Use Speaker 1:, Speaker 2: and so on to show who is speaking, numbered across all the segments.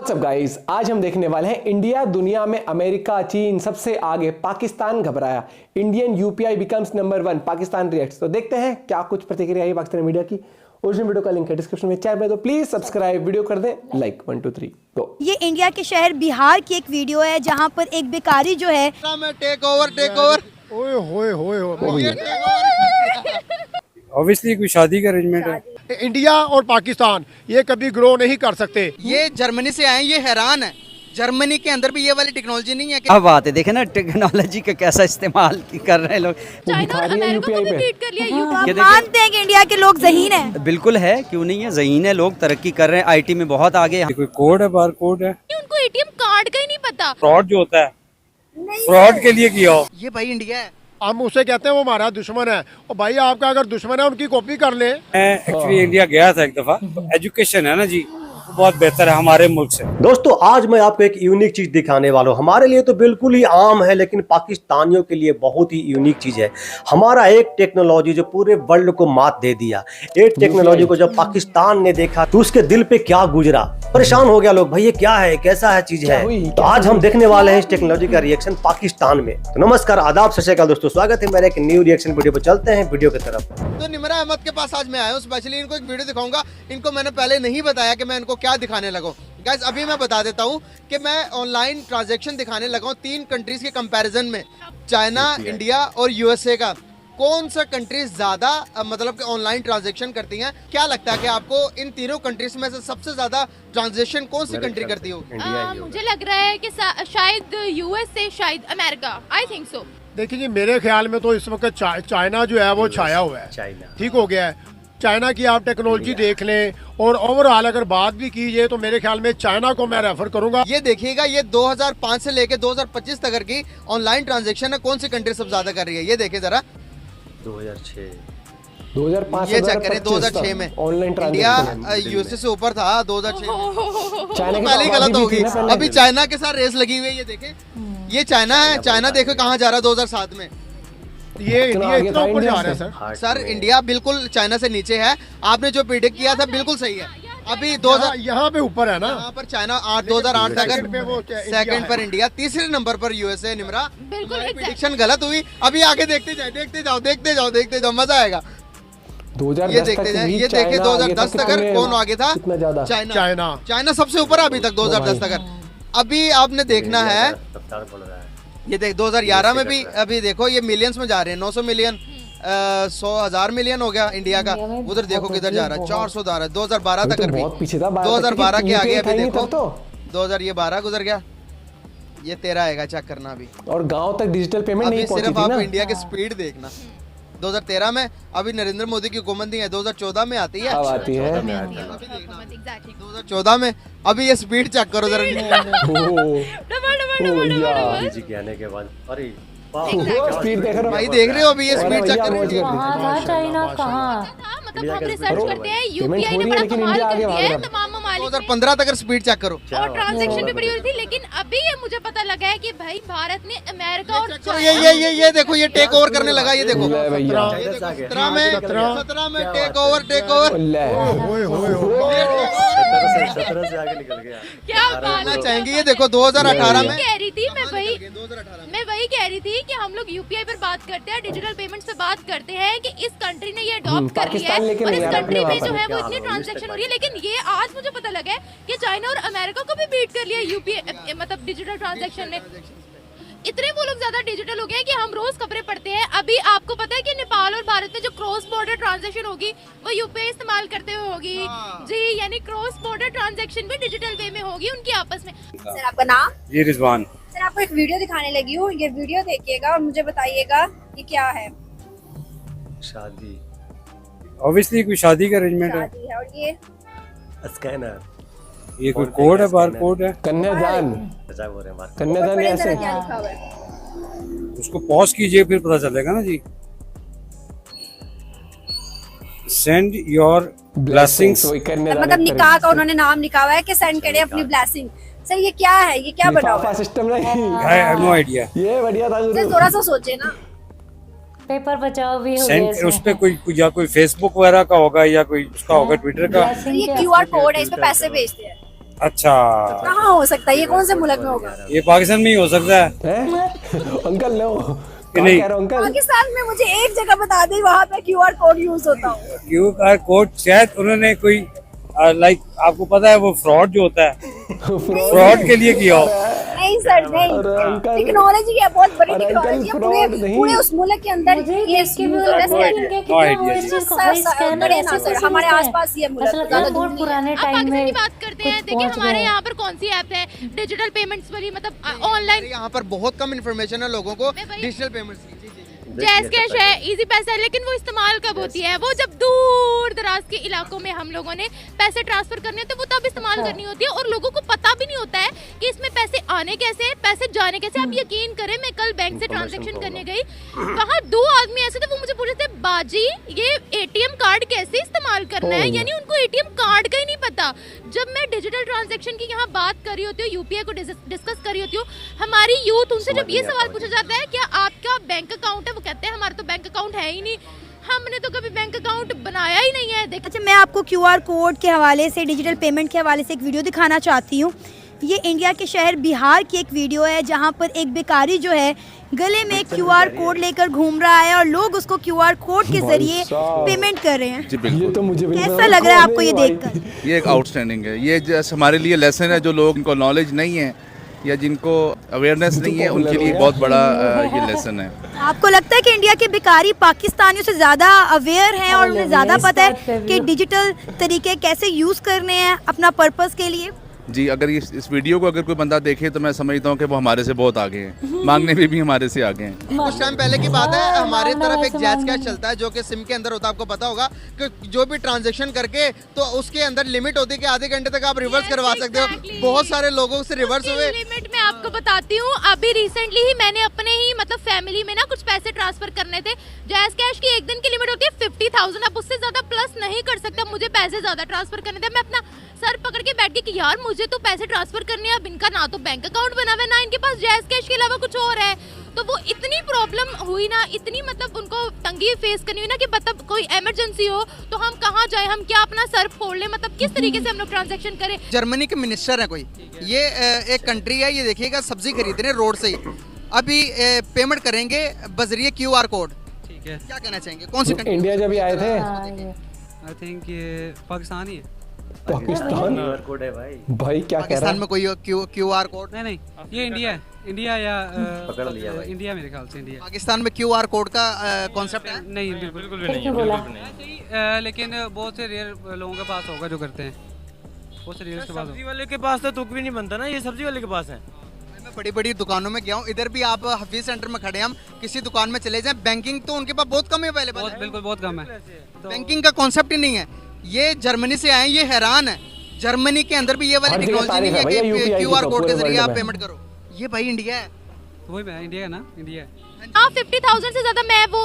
Speaker 1: WhatsApp guys, आज हम देखने वाले हैं इंडिया दुनिया में अमेरिका चीन सबसे आगे, पाकिस्तान घबराया, Indian UPI becomes number 1, Pakistan reacts. तो देखते हैं क्या कुछ प्रतिक्रिया है पाकिस्तान मीडिया की। ओरिजिनल वीडियो का लिंक है डिस्क्रिप्शन में, चैनल पे तो प्लीज सब्सक्राइब, वीडियो कर दें लाइक। 1 2 3 गो।
Speaker 2: ये इंडिया के शहर बिहार की एक वीडियो है जहाँ पर एक बेकारी जो है
Speaker 3: टेक ओवर
Speaker 4: ऑब्वियसली कोई शादी का अरेंजमेंट है।
Speaker 5: इंडिया और पाकिस्तान ये कभी ग्रो नहीं कर सकते।
Speaker 3: ये जर्मनी से आए, ये हैरान है। जर्मनी के अंदर भी ये वाली टेक्नोलॉजी नहीं है कि
Speaker 6: अब बात है, देखे ना टेक्नोलॉजी का कैसा इस्तेमाल कर रहे हैं लोग।
Speaker 1: चाइना और अमेरिका को भी बीट
Speaker 2: कर लिया। मानते हैं कि इंडिया के लोग ज़हीन हैं।
Speaker 6: बिल्कुल है, क्यों नहीं है, ज़हीन है, लोग तरक्की कर रहे हैं, आईटी में बहुत आगे हैं।
Speaker 4: कोई कोड है, बार कोड है,
Speaker 7: उनको एटीएम कार्ड का ही नहीं पता।
Speaker 4: फ्रॉड जो होता है फ्रॉड के लिए किया हो।
Speaker 3: ये भाई इंडिया है।
Speaker 5: हम उसे कहते हैं वो हमारा दुश्मन है, और भाई आपका अगर दुश्मन है उनकी कॉपी कर ले।
Speaker 4: मैं एक्चुअली इंडिया गया था एक दफा। एजुकेशन है ना जी, बहुत बेहतर है हमारे मुल्क से।
Speaker 8: दोस्तों आज मैं आपको एक यूनिक चीज दिखाने वाला हूँ। हमारे लिए तो बिल्कुल ही आम है, लेकिन पाकिस्तानियों के लिए बहुत ही यूनिक चीज है। हमारा एक टेक्नोलॉजी जो पूरे वर्ल्ड को मात दे दिया। एक टेक्नोलॉजी को जब पाकिस्तान ने देखा तो उसके दिल पे क्या गुजरा, परेशान हो गया लोग, भाई ये क्या है, कैसा है चीज है। तो आज हम देखने वाले हैं इस टेक्नोलॉजी का रिएक्शन पाकिस्तान में। तो नमस्कार, आदाब, सत श्री अकाल दोस्तों, स्वागत है मेरे एक न्यू रिएक्शन वीडियो पर। चलते हैं वीडियो की तरफ।
Speaker 3: तो निमरा अहमद के पास आज मैं आया हूँ, स्पेशली इनको एक वीडियो दिखाऊंगा। इनको मैंने पहले नहीं बताया कि मैं इनको क्या दिखाने लगा। गाइस अभी मैं बता देता हूँ कि मैं ऑनलाइन ट्रांजैक्शन दिखाने लगा हूँ 3 कंट्रीज के कंपैरिजन में, चाइना, इंडिया और यूएसए का। कौन सा कंट्रीज ज्यादा मतलब कि ऑनलाइन ट्रांजैक्शन करती हैं? क्या लगता है कि आपको इन तीनों कंट्रीज में से सबसे ज्यादा ट्रांजैक्शन कौन सी कंट्री करती हो?
Speaker 7: मुझे लग रहा है कि शायद यूएसए, शायद अमेरिका। I think so.
Speaker 5: देखिए जी, मेरे ख्याल में तो इस वक्त चाइना जो है वो छाया हुआ है, ठीक हो गया है। चाइना की आप टेक्नोलॉजी देख लें, और ओवरऑल अगर बात भी की जाए तो मेरे ख्याल में चाइना को मैं रेफर करूंगा।
Speaker 3: ये देखिएगा, ये 2005 से लेके 2025 तक की ऑनलाइन ट्रांजैक्शन है, कौन सी कंट्री सब ज्यादा कर रही है ये देखिए जरा।
Speaker 1: 2005
Speaker 3: ये चेक करें 2006 में
Speaker 1: ऑनलाइन
Speaker 3: इंडिया
Speaker 1: ट्रांजैक्शन
Speaker 3: यूएसए से ऊपर था 2006 में।
Speaker 1: चाइना की
Speaker 3: पहले ही गलत होगी।
Speaker 1: पहले
Speaker 3: अभी चाइना के साथ रेस लगी हुई है, ये देखें, ये चाइना है। चाइना देखो कहाँ जा रहा है 2007 में।
Speaker 5: ये इंडिया इतना ऊपर जा रहा है
Speaker 3: सर इंडिया बिल्कुल चाइना से नीचे है। आपने जो प्रिडिक्ट किया था बिल्कुल सही है। अभी 2000
Speaker 5: यहाँ पे ऊपर है ना,
Speaker 3: यहाँ पर चाइना 2008 तक, सेकंड पर इंडिया, तीसरे नंबर पर यूएसए। निमरा
Speaker 7: बिल्कुल
Speaker 3: प्रिडिक्शन गलत हुई। अभी आगे देखते जाओ, मजा आएगा।
Speaker 1: 2010
Speaker 3: ये देखते जाए, ये देखे 2010 तक कौन आगे था? चाइना सबसे ऊपर है अभी तक 2010 तक। अभी आपने देखना है, ये देख 2011 में भी अभी देखो ये मिलियंस में जा रहे हैं। 900 मिलियन, 100,000 मिलियन हो गया इंडिया का। उधर देखो किधर जा रहा है, 400 जा रहा है। 2012 तक भी, 2012 के आगे अभी देखो 2012 गुजर गया। ये 13 आएगा, चेक करना अभी।
Speaker 1: और गांव तक डिजिटल पेमेंट नहीं पहुंची थी ना।
Speaker 3: सिर्फ आप इंडिया की स्पीड देखना। 2013 में अभी नरेंद्र मोदी की हुकूमत नहीं है, 2014 में आती है।
Speaker 1: अब आती है
Speaker 3: 2014 में। अभी ये स्पीड चेक करो जरा।
Speaker 1: स्पीड देख रहे हो
Speaker 3: भाई, देख रहे हो अभी ये स्पीड चेक करो।
Speaker 7: चाइना कहाँ? मतलब हम रिसर्च करते हैं, यूपीआई ने बड़ा
Speaker 1: लेकिन
Speaker 7: कमाल
Speaker 1: इंडिया
Speaker 7: कर
Speaker 1: आगे
Speaker 7: दिया
Speaker 1: भाग
Speaker 7: है
Speaker 1: रहा है।
Speaker 7: तमाम ममालिक में।
Speaker 3: 2015 तक स्पीड चेक करो।
Speaker 7: और ट्रांजैक्शन भी बड़ी हो रही थी, लेकिन अभी ये मुझे पता लगा है कि भाई भारत ने अमेरिका और
Speaker 3: ये देखो, ये टेक ओवर करने लगा। ये देखो
Speaker 1: ले भैया
Speaker 3: 17 में टेक ओवर।
Speaker 7: क्या बात
Speaker 3: करना चाहेंगे। ये देखो 2018 में
Speaker 7: कह रही थी, मैं वही कह रही थी कि हम लोग यूपीआई पर बात करते हैं, डिजिटल पेमेंट से बात करते हैं कि इस कंट्री ने ये अडॉप्ट कर लिया है और इस कंट्री में जो है वो इतनी ट्रांजैक्शन हो रही है। लेकिन ये आज मुझे पता लगा है कि चाइना और अमेरिका को भी बीट कर लिया यूपीआई मतलब डिजिटल ट्रांजैक्शन में। इतने वो लोग ज्यादा डिजिटल हो गए हैं कि हम रोज खबरें पढ़ते हैं। अभी आपको पता है कि नेपाल और भारत में जो क्रॉस बॉर्डर ट्रांजैक्शन होगी वो यूपीआई इस्तेमाल करते हुए होगी जी, यानी क्रॉस बॉर्डर ट्रांजैक्शन भी डिजिटल वे में होगी उनकी आपस में।
Speaker 2: सर आपका नाम?
Speaker 4: जी रिजवान।
Speaker 2: सर आपको एक वीडियो दिखाने लगी हूँ, ये वीडियो देखिएगा और मुझे बताइएगा ये क्या है।
Speaker 8: शादी,
Speaker 4: ऑब्वियसली कोई शादी का अरेंजमेंट है।
Speaker 2: शादी है। और ये
Speaker 8: स्कैनर,
Speaker 4: ये कोई कोड है, बार कोड है,
Speaker 1: कन्यादान। कन्यादान
Speaker 2: बड़े
Speaker 1: ऐसे
Speaker 2: तरह क्या लिखा हुआ है?
Speaker 4: उसको पॉज कीजिए फिर पता चलेगा ना जी। Send your blessings.
Speaker 2: मतलब निकाह का उन्होंने नाम लिखा हुआ है कि सेंड करें अपनी ब्लेसिंग। सर ये क्या है, ये क्या बना हुआ है?
Speaker 1: सिस्टम नहीं,
Speaker 4: आई हैव नो आइडिया।
Speaker 1: ये बढ़िया था।
Speaker 2: सर थोड़ा सा सोचे ना।
Speaker 9: पेपर बचाओ भी हो
Speaker 4: सेंड
Speaker 9: गया
Speaker 4: उस पे कोई या कोई फेसबुक वगैरह का होगा या कोई उसका होगा ट्विटर का।
Speaker 2: ये क्यूआर कोड है, इस पे पैसे भेजते हैं।
Speaker 4: अच्छा,
Speaker 2: कहाँ हो सकता है, ये कौन से मुल्क में होगा?
Speaker 4: ये पाकिस्तान में ही हो सकता है।
Speaker 1: अंकल लो
Speaker 4: नहीं,
Speaker 1: कह रहे हो अंकल?
Speaker 2: पाकिस्तान में मुझे एक जगह बता दी वहाँ पे QR कोड यूज होता हो।
Speaker 4: QR कोड शायद उन्होंने कोई लाइक आपको पता है वो फ्रॉड जो होता है, फ्रॉड के लिए किया हो।
Speaker 2: नहीं सर नहीं, टेक्नोलॉजी है, बहुत बड़ी टेक्नोलॉजी है, पूरे उस मुल्क के अंदर ये हमारे आसपास ये मुल्क
Speaker 9: पुराने
Speaker 7: अब
Speaker 9: टाइम
Speaker 7: पाकिस्तान
Speaker 9: में
Speaker 7: की बात करते हैं। देखिए हमारे यहाँ पर कौन सी ऐप है डिजिटल पेमेंट्स वाली, मतलब ऑनलाइन।
Speaker 3: यहाँ पर बहुत कम इन्फॉर्मेशन है लोगों को डिजिटल पेमेंट्स की।
Speaker 7: जैस कैश है, इजी पैसा है, लेकिन वो इस्तेमाल कब होती है? वो जब दूर दराज के इलाकों में हम लोगों ने पैसे ट्रांसफर करने होते हैं, वो तब इस्तेमाल करनी होती है, और लोगों को पता भी नहीं होता है कि इसमें पैसे आने कैसे, पैसे जाने कैसे। आप यकीन करें, मैं कल बैंक से ट्रांजैक्शन करने गई, वहाँ 2 आदमी ऐसे थे, वो मुझे पूछ रहे थे बाजी ये ATM कार्ड कैसे इस्तेमाल करना है, यानी उनको ATM कार्ड का ही नहीं पता। जब मैं डिजिटल ट्रांजैक्शन की यहाँ बात कर रही होती हूँ, UPI को डिस्कस कर रही होती हूँ, हमारी यूथ उनसे जब ये सवाल पूछा जाता है क्या आपका बैंक अकाउंट है, वो कहते हैं हमारा तो बैंक अकाउंट है ही नहीं, हमने तो कभी बैंक अकाउंट बनाया ही नहीं है।
Speaker 2: अच्छा, मैं आपको QR कोड के हवाले से, डिजिटल पेमेंट के हवाले से एक वीडियो दिखाना चाहती हूँ। ये इंडिया के शहर बिहार की एक वीडियो है, जहाँ पर एक भिखारी जो है गले में QR कोड लेकर घूम रहा है और लोग उसको QR कोड के जरिए पेमेंट कर रहे हैं।
Speaker 10: जी बिल्कुल।
Speaker 1: ये तो मुझे
Speaker 2: कैसा लग रहा है आपको ये देखकर?
Speaker 10: ये एक आउटस्टैंडिंग है, ये जैसे हमारे लिए लेसन है, जो लोग इनको नॉलेज नहीं है या जिनको अवेयरनेस नहीं है उनके लिए बहुत बड़ा ये लेसन है।
Speaker 2: आपको लगता है कि इंडिया के भिखारी पाकिस्तानियों से ज़्यादा अवेयर हैं और उन्हें ज़्यादा पता है कि डिजिटल तरीके कैसे यूज़ करने हैं अपना पर्पस के लिए?
Speaker 10: जी, अगर इस वीडियो को अगर कोई बंदा देखे तो मैं समझता हूँ कि वो हमारे से बहुत आगे हैं, मांगने में भी हमारे से आगे हैं।
Speaker 3: कुछ टाइम पहले की बात है, हमारे तरफ एक जैज कैश चलता है जो कि सिम के अंदर होता है, आपको पता होगा कि जो भी ट्रांजैक्शन करके तो उसके अंदर लिमिट होती है कि आधे घंटे तक आप रिवर्स करवा सकते हो। बहुत सारे लोगों से रिवर्स हुए।
Speaker 7: लिमिट मैं आपको बताती हूँ, अभी रिसेंटली ही मैंने अपने ही मतलब फैमिली में ना कुछ पैसे ट्रांसफर करने थे। जैज कैश की एक दिन की लिमिट होती है 50,000, आप उससे ज्यादा प्लस नहीं कर सकते। मुझे पैसे ज्यादा ट्रांसफर करने थे, मैं अपना सर पकड़ के बैठ गई कि यार मुझे तो पैसे ट्रांसफर करने हैं, अब इनका ना तो बैंक अकाउंट बना हुआ है, ना इनके पास जैज कैश के अलावा कुछ और है। तो वो इतनी प्रॉब्लम हुई ना, इतनी मतलब उनको तंगी फेस करनी हुई ना कि मतलब कोई इमरजेंसी हो तो हम कहाँ जाएं, हम क्या अपना सर फोड़ लें, मतलब किस तरीके से हम लोग ट्रांजैक्शन करें।
Speaker 3: जर्मनी के मिनिस्टर है कोई, ये एक कंट्री है, ये देखिएगा सब्जी खरीद रहे रोड से ही, अभी पेमेंट करेंगे बजरिए QR कोड। ठीक है, क्या कहना चाहेंगे, कौन सी कंट्री?
Speaker 1: इंडिया जब भी आए थे,
Speaker 11: आई थिंक ये पाकिस्तान ही है।
Speaker 1: पाकिस्तान
Speaker 6: कोड है भाई।
Speaker 1: भाई क्या कह रहा
Speaker 3: पाकिस्तान
Speaker 1: है?
Speaker 3: में कोई QR कोड
Speaker 11: नहीं, ये इंडिया है, इंडिया या पकड़ लिया भाई। इंडिया मेरे ख्याल से इंडिया।
Speaker 3: पाकिस्तान में QR कोड का कॉन्सेप्ट है?
Speaker 11: नहीं, बिल्कुल भी नहीं, लेकिन बहुत से रेयर लोगों के पास होगा जो करते हैं, बहुत से रेयर के पास।
Speaker 12: सब्जी वाले के पास तो तुक भी नहीं बनता ना, ये सब्जी वाले के पास है।
Speaker 3: मैं बड़ी बड़ी दुकानों में गया हूँ, इधर भी आप हफीज सेंटर में खड़े हैं, हम किसी दुकान में चले जाएं, बैंकिंग तो उनके पास बहुत कम है अवेलेबल है।
Speaker 11: बिल्कुल बहुत कम है,
Speaker 3: बैंकिंग का कॉन्सेप्ट ही नहीं है। ये जर्मनी से आए, ये हैरान है, जर्मनी के अंदर भी ये वाली टेक्नोलॉजी नहीं है कि QR कोड के जरिए आप पेमेंट करो। ये भाई इंडिया है,
Speaker 11: वही मैं इंडिया है ना, इंडिया है।
Speaker 7: हाँ, 50,000 से ज्यादा मैं वो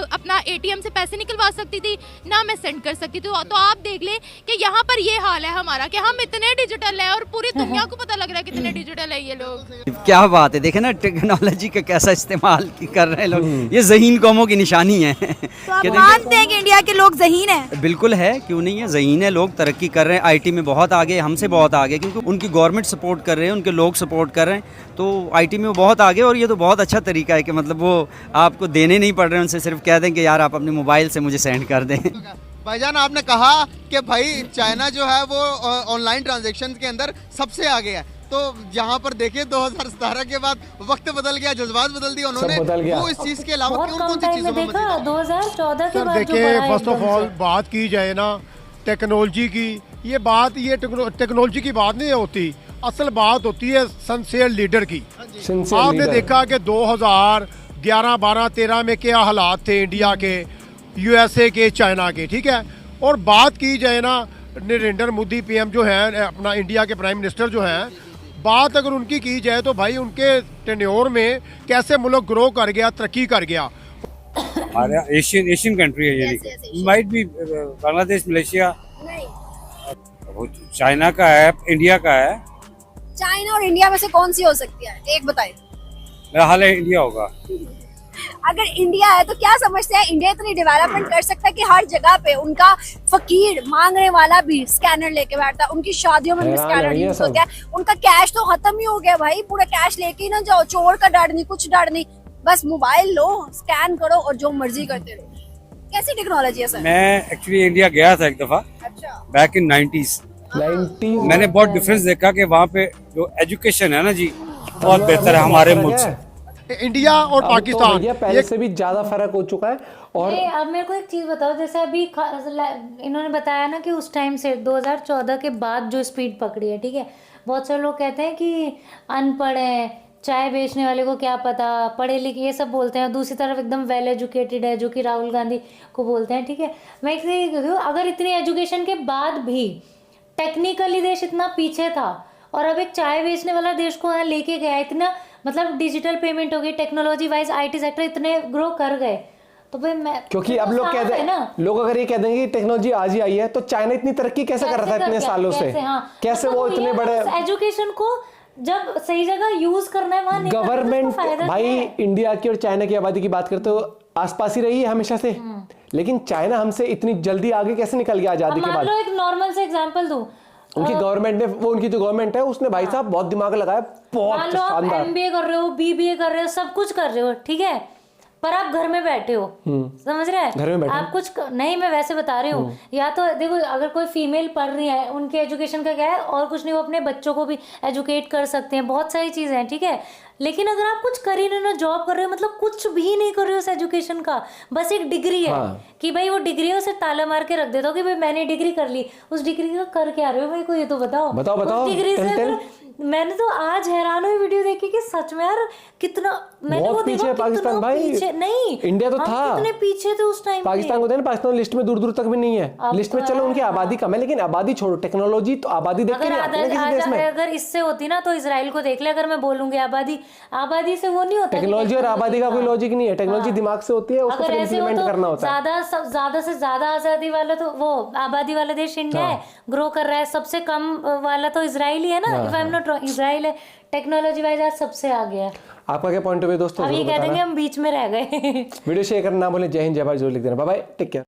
Speaker 7: अपना ATM से पैसे निकलवा सकती थी ना, मैं सेंड कर सकती थी। तो आप देख ले कि यहाँ पर ये हाल है हमारा कि हम इतने डिजिटल है और पूरी दुनिया को पता लग रहा है कितने डिजिटल है ये लोग।
Speaker 6: क्या बात है, देखे ना टेक्नोलॉजी का कैसा इस्तेमाल कर रहे हैं लोग, ये ज़हीन कौमों की निशानी है।
Speaker 2: तो आप मानते हैं कि इंडिया के लोग ज़हीन हैं?
Speaker 6: बिल्कुल है, क्यों नहीं है, ज़हीन है, लोग तरक्की कर रहे हैं, IT में बहुत आगे, हमसे बहुत आगे, क्योंकि उनकी गवर्नमेंट सपोर्ट कर रहे हैं, उनके लोग सपोर्ट कर रहे हैं, तो IT में वो बहुत आगे। और ये तो बहुत अच्छा तरीका है कि मतलब वो आपको देने नहीं पड़ रहे, उनसे सिर्फ कह दें कि यार आप अपने मोबाइल से मुझे सेंड कर दें।
Speaker 3: भाईजान आपने कहा कि भाई चाइना जो है वो ऑनलाइन ट्रांजैक्शन के अंदर सबसे आगे है, तो यहाँ पर देखिए 2017 के बाद वक्त बदल गया, जज्बात बदल दिए उन्होंने, वो इस चीज के अलावा कौन सी चीजों में
Speaker 9: देखा 2014 के बाद
Speaker 5: देखिए, फर्स्ट ऑफ ऑल बात की जाए ना टेक्नोलॉजी की, ये टेक्नोलॉजी की बात नहीं होती, असल बात होती है सिंसियर लीडर की। आपने देखा कि 2011, 12, 13 में क्या हालात थे इंडिया के, USA के, चाइना के, ठीक है। और बात की जाए ना नरेंद्र मोदी PM जो है अपना इंडिया के प्राइम मिनिस्टर जो हैं, बात अगर उनकी की जाए तो भाई उनके टेन्योर में कैसे मुल्क ग्रो कर गया, तरक्की कर गया।
Speaker 4: एशियन कंट्री है, यानी माइट भी बांग्लादेश, मलेशिया, चाइना का है, इंडिया का है।
Speaker 2: चाइना और इंडिया में से कौन सी हो सकती है, एक बताइए।
Speaker 4: मेरा हाल है इंडिया होगा।
Speaker 2: अगर इंडिया है तो क्या समझते हैं इंडिया इतनी डेवलपमेंट कर सकता है कि हर जगह पे उनका फकीर मांगने वाला भी स्कैनर लेके बैठता है, उनकी शादियों में भी स्कैनर यूज होता है, उनका कैश तो खत्म ही हो गया भाई, पूरा कैश लेके ही ना जाओ, चोर का डर नहीं, कुछ डर नहीं, बस मोबाइल लो, स्कैन करो और जो मर्जी करते रहो। कैसी टेक्नोलॉजी है सर?
Speaker 4: मैं एक्चुअली इंडिया गया था एक दफा, बैक इन 90s। मैंने बहुत डिफरेंस देखा कि वहाँ पे जो एजुकेशन है ना जी, बहुत बेहतर है हमारे मुल्क से।
Speaker 5: इंडिया और पाकिस्तान
Speaker 1: तो पहले से भी ज्यादा फर्क हो चुका है। और
Speaker 9: अब मेरे को एक चीज बताओ, जैसे अभी इन्होंने बताया ना कि उस टाइम से 2014 के बाद जो स्पीड पकड़ी है, ठीक है, बहुत सारे लोग कहते हैं कि अनपढ़ है, चाय बेचने वाले को क्या पता, पढ़े लिखे, ये सब बोलते हैं। दूसरी तरफ एकदम वेल एजुकेटेड है, जो कि राहुल गांधी को बोलते हैं, ठीक है। मैं एक चीज़ कहती हूँ, अगर इतनी एजुकेशन के बाद भी टेक्निकली देश इतना पीछे था और अब एक चाय बेचने वाला देश को यहाँ लेके गया, इतना मतलब डिजिटल पेमेंट हो गई, टेक्नोलॉजी वाइज IT सेक्टर इतने ग्रो कर गए, तो भाई मैं,
Speaker 1: क्योंकि अब लोग कहते हैं, लोग अगर ये कहते हैं कि टेक्नोलॉजी आज ही आई है, तो चाइना इतनी तरक्की कैसे कर रहा था इतने सालों से? कैसे वो इतने बड़े
Speaker 9: एजुकेशन को जब सही जगह यूज करना है वहाँ
Speaker 1: गवर्नमेंट भाई इंडिया की और चाइना की आबादी की बात करते हो आसपास ही रही है हमेशा से, लेकिन चाइना हमसे इतनी जल्दी आगे कैसे निकल गया आजादी के बाद?
Speaker 9: एक नॉर्मल से एग्जांपल दूं,
Speaker 1: उनकी गवर्नमेंट ने, वो उनकी जो गवर्नमेंट है उसने भाई साहब बहुत दिमाग लगाया, बहुत शानदार।
Speaker 9: MBA कर रहे हो, BBA कर रहे हो, सब कुछ कर रहे हो, ठीक है, पर आप घर में बैठे हो, समझ रहे हैं?
Speaker 1: घर में बैठे
Speaker 9: आप कुछ नहीं, मैं वैसे बता रही हूँ। या तो देखो, अगर कोई फीमेल पढ़ रही है, उनके एजुकेशन का क्या है, और कुछ नहीं, वो अपने बच्चों को भी एजुकेट कर सकते हैं, बहुत सारी चीजें हैं, ठीक है। लेकिन अगर आप कुछ कर ही नहीं ना, जॉब कर रहे हो, मतलब कुछ भी नहीं कर रहे हो उस एजुकेशन का, बस एक डिग्री है कि भाई वो डिग्री है, उसे ताला मार के रख देता हो कि भाई मैंने डिग्री कर ली, उस डिग्री का कर क्या रहे हो भाई को ये तो बताओ।
Speaker 1: बताओ
Speaker 9: डिग्री से मैंने तो आज हैरान हुई वीडियो देखी कि सच में यार कितना, मैंने वो
Speaker 1: पीछे पाकिस्तान भाई,
Speaker 9: नहीं
Speaker 1: इंडिया तो था,
Speaker 9: कितने पीछे थे उस टाइम।
Speaker 1: पाकिस्तान को देना, पाकिस्तान लिस्ट में दूर दूर तक भी नहीं है, लिस्ट में चलो उनकी आबादी कम है, लेकिन आबादी छोड़ो, टेक्नोलॉजी तो आबादी देख के नहीं आती ना किसी देश में।
Speaker 9: अगर इससे होती ना तो इजराइल को देख ले, अगर मैं बोलूंगी आबादी से वो नहीं होता।
Speaker 1: टेक्नोलॉजी और आबादी का कोई लॉजिक नहीं है, टेक्नोलॉजी दिमाग से होती है, उसको फिर इंप्लीमेंट करना होता है।
Speaker 9: ज्यादा से ज्यादा आजादी वाला तो वो आबादी वाला देश इंडिया है, ग्रो कर रहा है। सबसे कम वाला तो इजराइल ही है ना, if I am not wrong, Israel है टेक्नोलॉजी वाइज आज सबसे आगे है।
Speaker 1: आपका क्या पॉइंट ऑफ व्यू दोस्तों?
Speaker 9: अभी कह देंगे हम बीच में रह गए।
Speaker 1: वीडियो शेयर करना ना भूलें। जय हिंद, जय भारत जरूर लिख देना। Bye bye, take care.